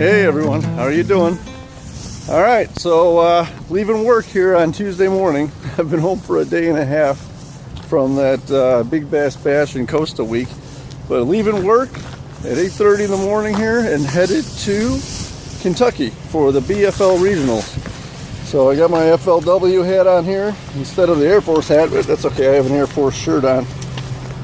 Hey everyone, how are you doing? All right, so leaving work here on Tuesday morning. I've been home for a day and a half from that Big Bass Bash and Costa week, but leaving work at 8:30 in the morning here and headed to Kentucky for the BFL regionals. So I got my FLW hat on here instead of the Air Force hat, but that's okay, I have an Air Force shirt on.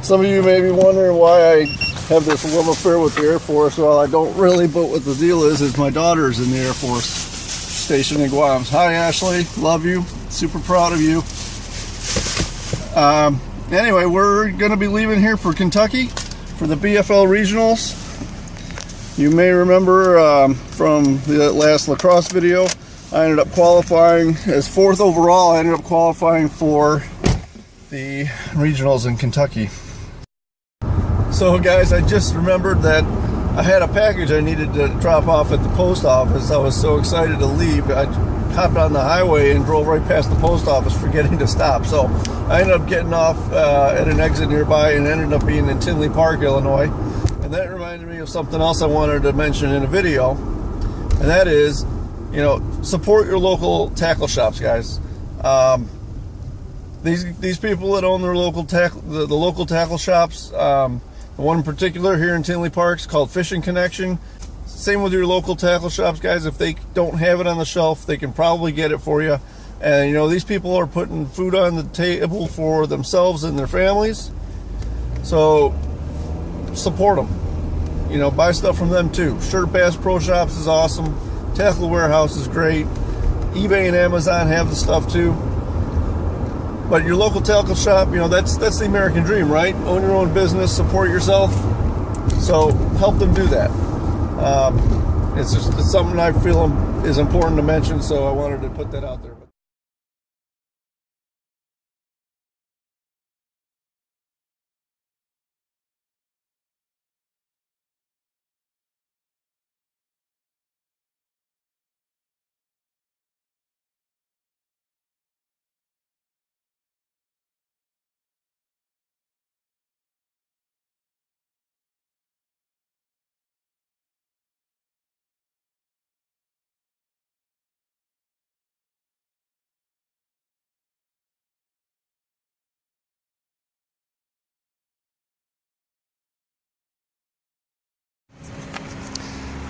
Some of you may be wondering why I have this love affair with the Air Force. Well, I don't really, but what the deal is my daughter's in the Air Force stationed in Guam. Hi Ashley, love you, super proud of you. Anyway, we're going to be leaving here for Kentucky for the BFL regionals. You may remember from the last lacrosse video, I ended up qualifying as 4th overall. I ended up qualifying for the regionals in Kentucky. So guys, I just remembered that I had a package I needed to drop off at the post office. I was so excited to leave. I hopped on the highway and drove right past the post office, forgetting to stop. So I ended up getting off at an exit nearby and ended up being in Tinley Park, Illinois. And that reminded me of something else I wanted to mention in a video. And that is, you know, support your local tackle shops, guys. These people that own their local the local tackle shops, the one in particular here in Tinley Park is called Fishing Connection. Same with your local tackle shops, guys. If they don't have it on the shelf, they can probably get it for you. And you know, these people are putting food on the table for themselves and their families. So support them. You know, buy stuff from them too. Shirt Bass Pro Shops is awesome. Tackle Warehouse is great. eBay and Amazon have the stuff too. But your local tackle shop, you know, that's the American dream, right? Own your own business, support yourself. So help them do that. It's something I feel is important to mention, so I wanted to put that out there.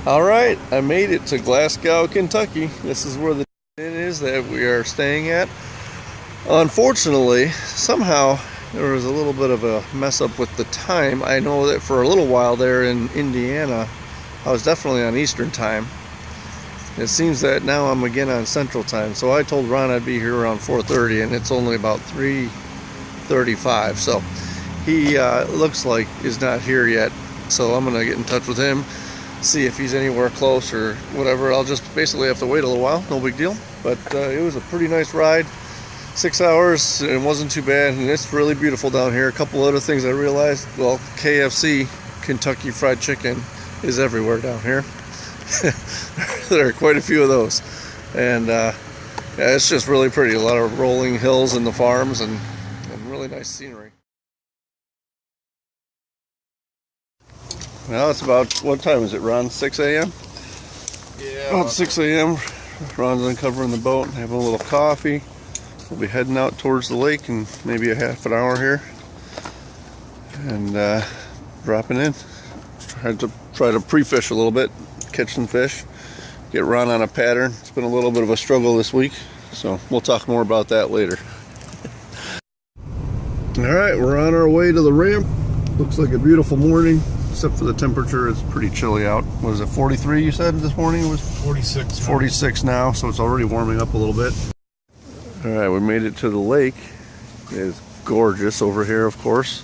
All right, I made it to Glasgow, Kentucky. This is where the inn is that we are staying at. Unfortunately, somehow there was a little bit of a mess up with the time. I know that for a little while there in Indiana, I was definitely on Eastern time. It seems that now I'm again on Central time. So I told Ron I'd be here around 4:30, and it's only about 3:35. So he looks like is not here yet. So I'm gonna get in touch with him, see if he's anywhere close or whatever. I'll just basically have to wait a little while, no big deal. But it was a pretty nice ride, 6 hours, and it wasn't too bad, and it's really beautiful down here. A couple other things I realized, well, KFC, Kentucky Fried Chicken, is everywhere down here. There are quite a few of those, and yeah, it's just really pretty. A lot of rolling hills in the farms and really nice scenery. Now it's about, what time is it, Ron? 6 a.m.? Yeah. About 6 a.m. Ron's uncovering the boat and having a little coffee. We'll be heading out towards the lake in maybe a half an hour here. And dropping in. Try to pre-fish a little bit, catch some fish, get Ron on a pattern. It's been a little bit of a struggle this week, so we'll talk more about that later. Alright, we're on our way to the ramp. Looks like a beautiful morning. Except for the temperature, it's pretty chilly out. What is it, 43 you said this morning? It was 46. 46 now, so it's already warming up a little bit. All right, we made it to the lake. It is gorgeous over here, of course.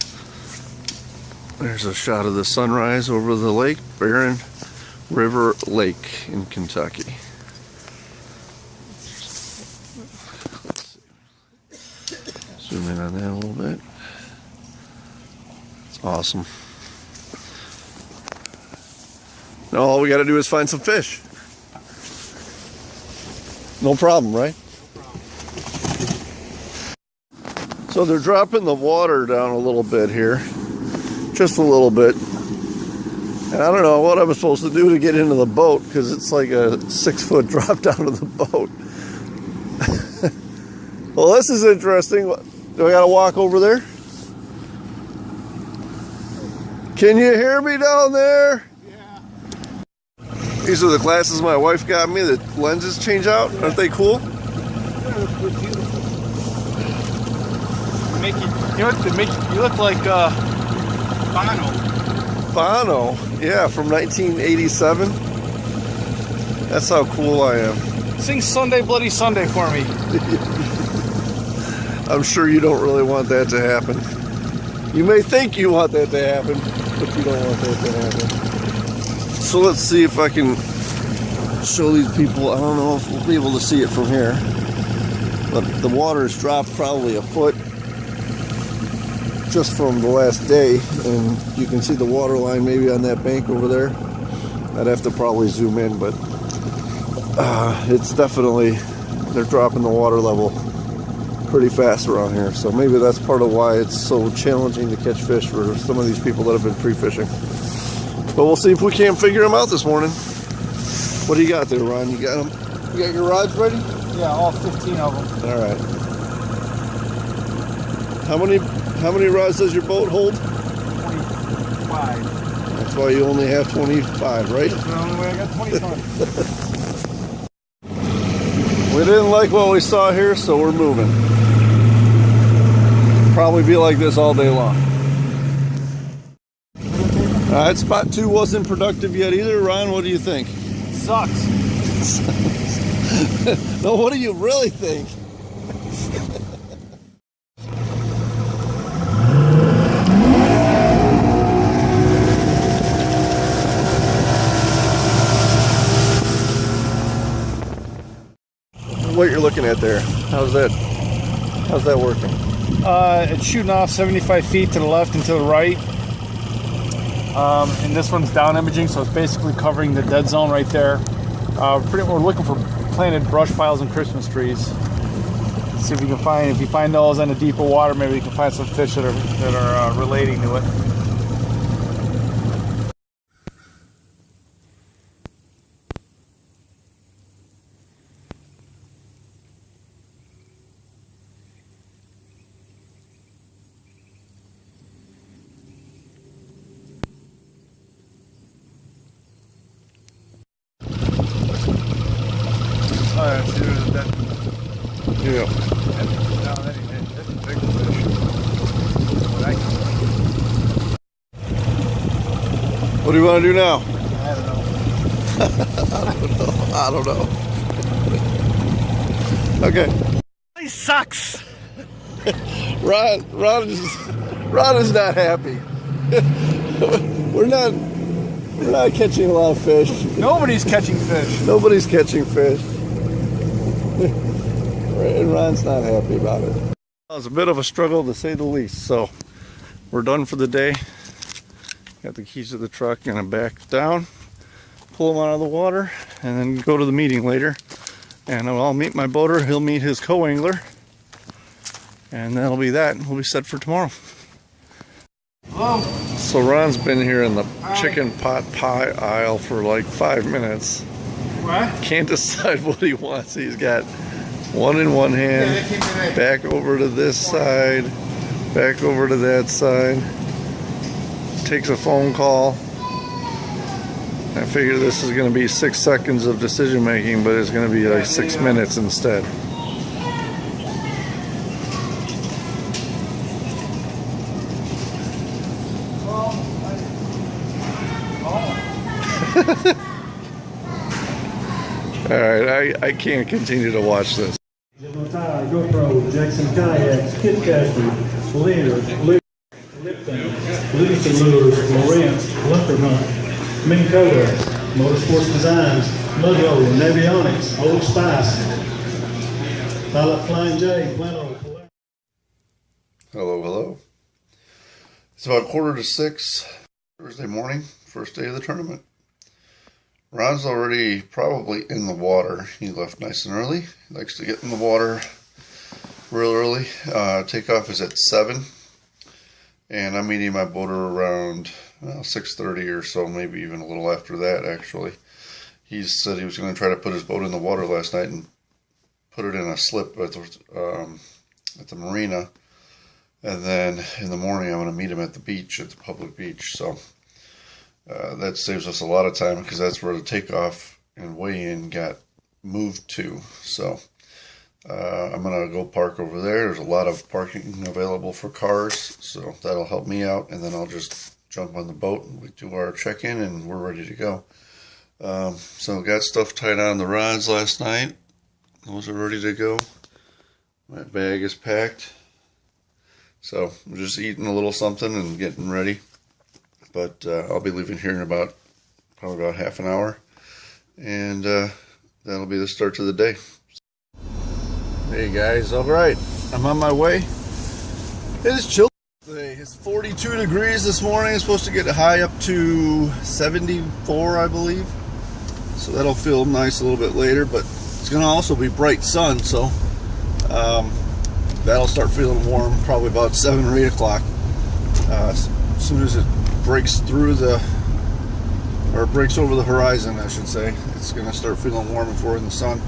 There's a shot of the sunrise over the lake, Barren River Lake in Kentucky. Let's see. Zoom in on that a little bit. It's awesome. Now all we got to do is find some fish. No problem, right? No problem. So they're dropping the water down a little bit here. Just a little bit. And I don't know what I'm supposed to do to get into the boat because it's like a 6-foot drop down to the boat. Well, this is interesting. Do I got to walk over there? Can you hear me down there? Yeah. These are the glasses my wife got me. The lenses change out. Yeah. Aren't they cool? Yeah, they're beautiful. They make you look like Bono. Bono, yeah, from 1987. That's how cool I am. Sing Sunday Bloody Sunday for me. I'm sure you don't really want that to happen. You may think you want that to happen, but you don't want that to happen. So let's see if I can show these people. I don't know if we'll be able to see it from here, but the water's dropped probably a foot just from the last day, and you can see the water line maybe on that bank over there. I'd have to probably zoom in, but it's definitely, they're dropping the water level pretty fast around here, so maybe that's part of why it's so challenging to catch fish for some of these people that have been pre-fishing. But we'll see if we can't figure them out this morning. What do you got there, Ron? You got them? You got your rods ready? Yeah, all 15 of them. All right. How many rods does your boat hold? 25. That's why you only have 25, right? That's the only way I got 25. We didn't like what we saw here, so we're moving. Probably be like this all day long. All right, spot 2 wasn't productive yet either. Ron, what do you think? Sucks. No, what do you really think? What you're looking at there, how's that working? It's shooting off 75 feet to the left and to the right, and this one's down imaging, so it's basically covering the dead zone right there. We're looking for planted brush piles and Christmas trees. Let's see if we can find, if you find those in the deeper water, maybe we can find some fish that are relating to it. Alright, see there's that. Yeah. That's a big fish. What do you want to do now? I don't know. I don't know. Okay. He sucks. Ron is not happy. We're not catching a lot of fish. Nobody's catching fish. Nobody's catching fish. And Ron's not happy about it. It was a bit of a struggle to say the least. So we're done for the day. Got the keys to the truck, gonna back down, pull them out of the water, and then go to the meeting later. And I'll meet my boater, he'll meet his co-angler. And that'll be that. We'll be set for tomorrow. Hello. So Ron's been here in the chicken pot pie aisle for like 5 minutes. What? Can't decide what he wants. He's got one in one hand, back over to this side, back over to that side. Takes a phone call. I figure this is going to be 6 seconds of decision making, but it's going to be like 6 minutes instead. Alright, I can't continue to watch this. GoPro, Jackson kayaks, kit casters, leaders, Lipton, Livingston lures, Lawrence, Lumper Hunt, Minn Kota, Motorsports Designs, Mudrow, Navionics, Old Spice, Pilot Flying J, Plano. Hello. It's about 5:45 Thursday morning, first day of the tournament. Ron's already probably in the water. He left nice and early. He likes to get in the water real early. Takeoff is at 7. and I'm meeting my boater around 6:30 or so, maybe even a little after that actually. He said he was going to try to put his boat in the water last night and put it in a slip at the marina, and then in the morning I'm going to meet him at the beach, at the public beach. So that saves us a lot of time because that's where the takeoff and weigh-in got moved to. So I'm going to go park over there. There's a lot of parking available for cars, so that'll help me out, and then I'll just jump on the boat and we do our check-in and we're ready to go. So got stuff tied on the rods last night. Those are ready to go. My bag is packed. So I'm just eating a little something and getting ready. But I'll be leaving here in probably about half an hour. And that'll be the start to the day. Hey guys, alright. I'm on my way. It is chilly today. It's 42 degrees this morning. It's supposed to get high up to 74, I believe. So that'll feel nice a little bit later, but it's going to also be bright sun, so that'll start feeling warm probably about 7 or 8 o'clock. As soon as it breaks through or breaks over the horizon, I should say, it's going to start feeling warm if we're in the sun.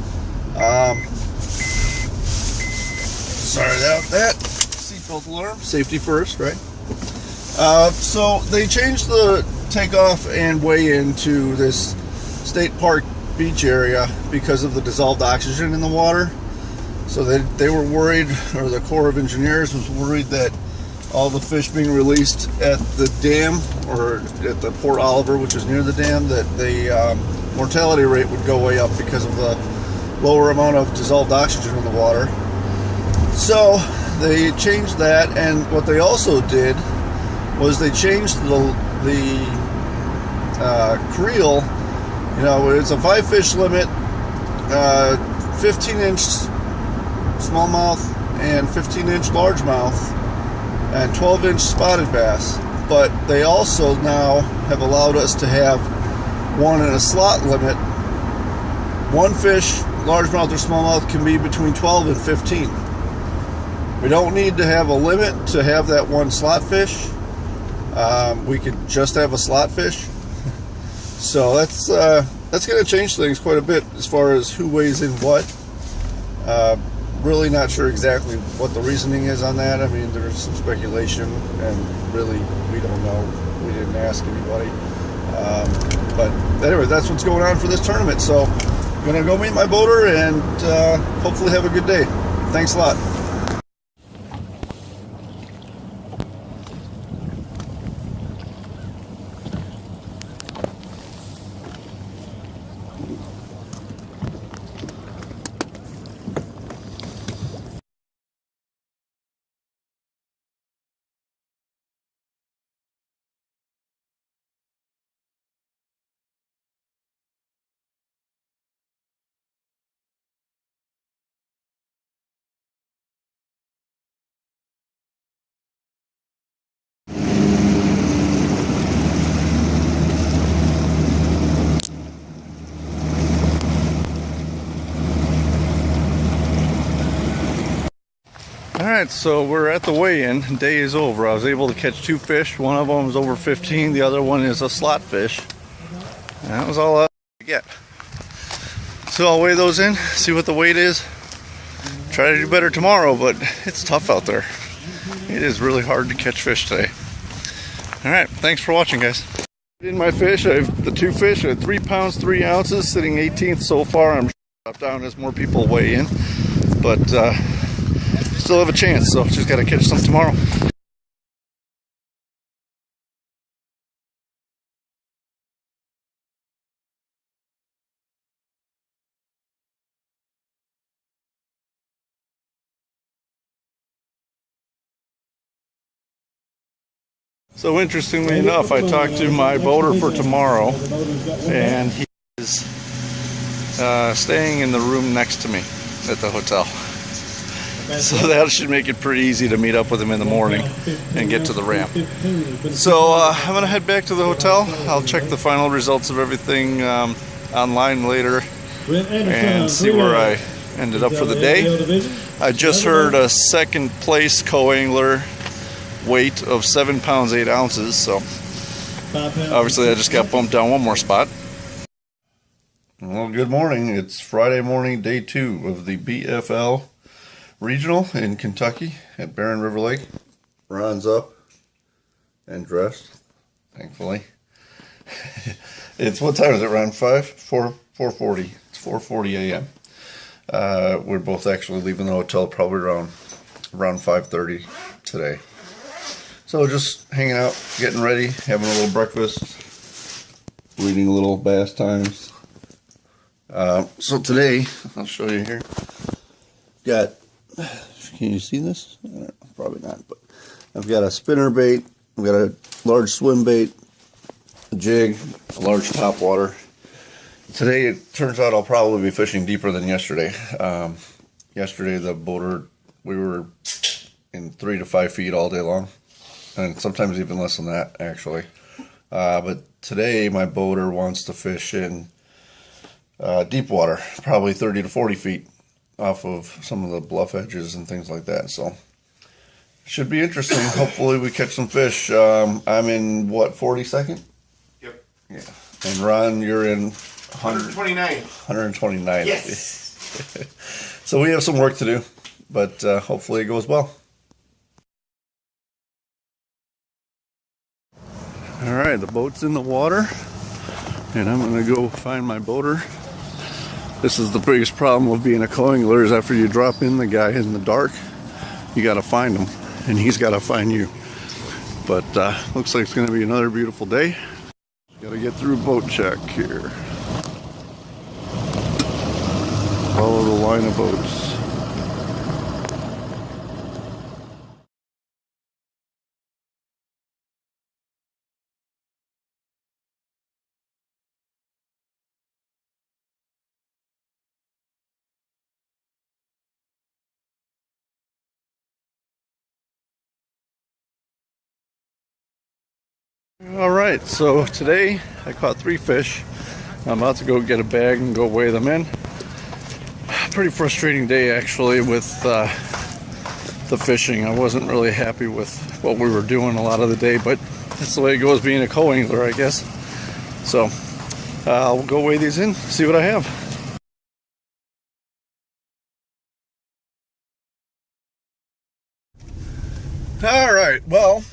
Sorry about that. Seatbelt alarm, safety first, right? So they changed the takeoff and weigh-in to this State Park beach area because of the dissolved oxygen in the water. So they were worried, or the Corps of Engineers was worried, that all the fish being released at the dam or at the Port Oliver, which is near the dam, that the mortality rate would go way up because of the lower amount of dissolved oxygen in the water. So they changed that, and what they also did was they changed the creel. You know, it's a 5-fish limit, 15-inch smallmouth and 15-inch largemouth and 12-inch spotted bass. But they also now have allowed us to have one in a slot limit. One fish, largemouth or smallmouth, can be between 12 and 15. We don't need to have a limit to have that one slot fish. We could just have a slot fish. So that's going to change things quite a bit as far as who weighs in what. Really not sure exactly what the reasoning is on that. I mean, there's some speculation, and really we don't know. We didn't ask anybody. But anyway, that's what's going on for this tournament. So I'm going to go meet my boater and hopefully have a good day. Thanks a lot. Alright, so we're at the weigh-in. Day is over. I was able to catch 2 fish. One of them was over 15. The other one is a slot fish. And that was all I could get. So I'll weigh those in, see what the weight is. Try to do better tomorrow, but it's tough out there. It is really hard to catch fish today. Alright, thanks for watching, guys. In my fish, I have the 2 fish at 3 pounds 3 ounces, sitting 18th so far. I'm up down as more people weigh in, but still have a chance, so just got to catch some tomorrow. So interestingly enough, I talked to my boater for tomorrow, and he is staying in the room next to me at the hotel. So that should make it pretty easy to meet up with him in the morning and get to the ramp. So I'm going to head back to the hotel. I'll check the final results of everything online later and see where I ended up for the day. I just heard a second place co-angler weight of 7 pounds 8 ounces. So obviously I just got bumped down one more spot. Well, good morning. It's Friday morning, day 2 of the BFL regional in Kentucky at Barren River Lake. Ron's up and dressed, thankfully. It's, what time is it, Ron? 4:40. It's 4:40 a.m. We're both actually leaving the hotel probably around 5:30 today. So just hanging out, getting ready, having a little breakfast, reading a little bass times. So today, I'll show you here. Got, can you see this? Probably not, but I've got a spinner bait, I've got a large swim bait, a jig, a large topwater. Today it turns out I'll probably be fishing deeper than yesterday. Yesterday the boater, we were in 3 to 5 feet all day long, and sometimes even less than that actually. But today my boater wants to fish in deep water, probably 30 to 40 feet off of some of the bluff edges and things like that. So should be interesting. Hopefully we catch some fish. I'm in what, 42nd? Yep. Yeah. And Ron, you're in 129. 129. Yes. So we have some work to do, but hopefully it goes well. All right, the boat's in the water, and I'm gonna go find my boater. This is the biggest problem of being a co-angler, is after you drop in the guy in the dark, you gotta find him, and he's gotta find you. But looks like it's gonna be another beautiful day. Gotta get through boat check here. Follow the line of boats. All right, so today I caught 3 fish. I'm about to go get a bag and go weigh them in. Pretty frustrating day actually with the fishing. I wasn't really happy with what we were doing a lot of the day, but that's the way it goes being a co-angler, I guess. So I'll go weigh these in, see what I have. All right, well,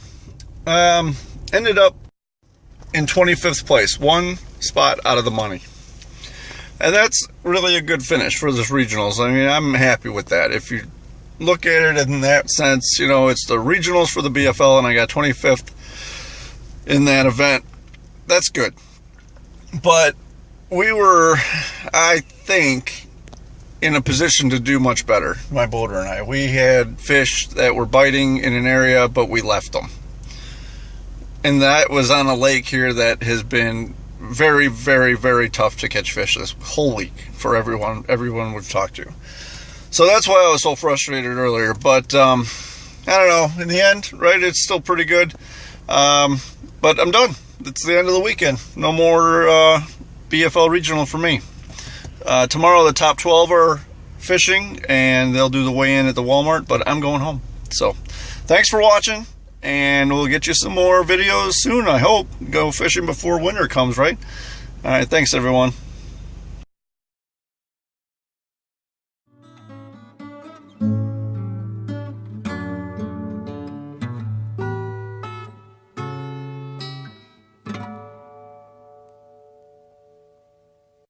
ended up in 25th place, 1 spot out of the money. And that's really a good finish for this regionals. I mean, I'm happy with that. If you look at it in that sense, you know, it's the regionals for the BFL, and I got 25th in that event. That's good. But we were, I think, in a position to do much better, my boater and I. We had fish that were biting in an area, but we left them. And that was on a lake here that has been very, very, very tough to catch fish this whole week for everyone we've talked to. So that's why I was so frustrated earlier. But I don't know. In the end, right, it's still pretty good. But I'm done. It's the end of the weekend. No more BFL regional for me. Tomorrow the top 12 are fishing, and they'll do the weigh-in at the Walmart. But I'm going home. So thanks for watching. And we'll get you some more videos soon, I hope. Go fishing before winter comes, right? All right, thanks, everyone.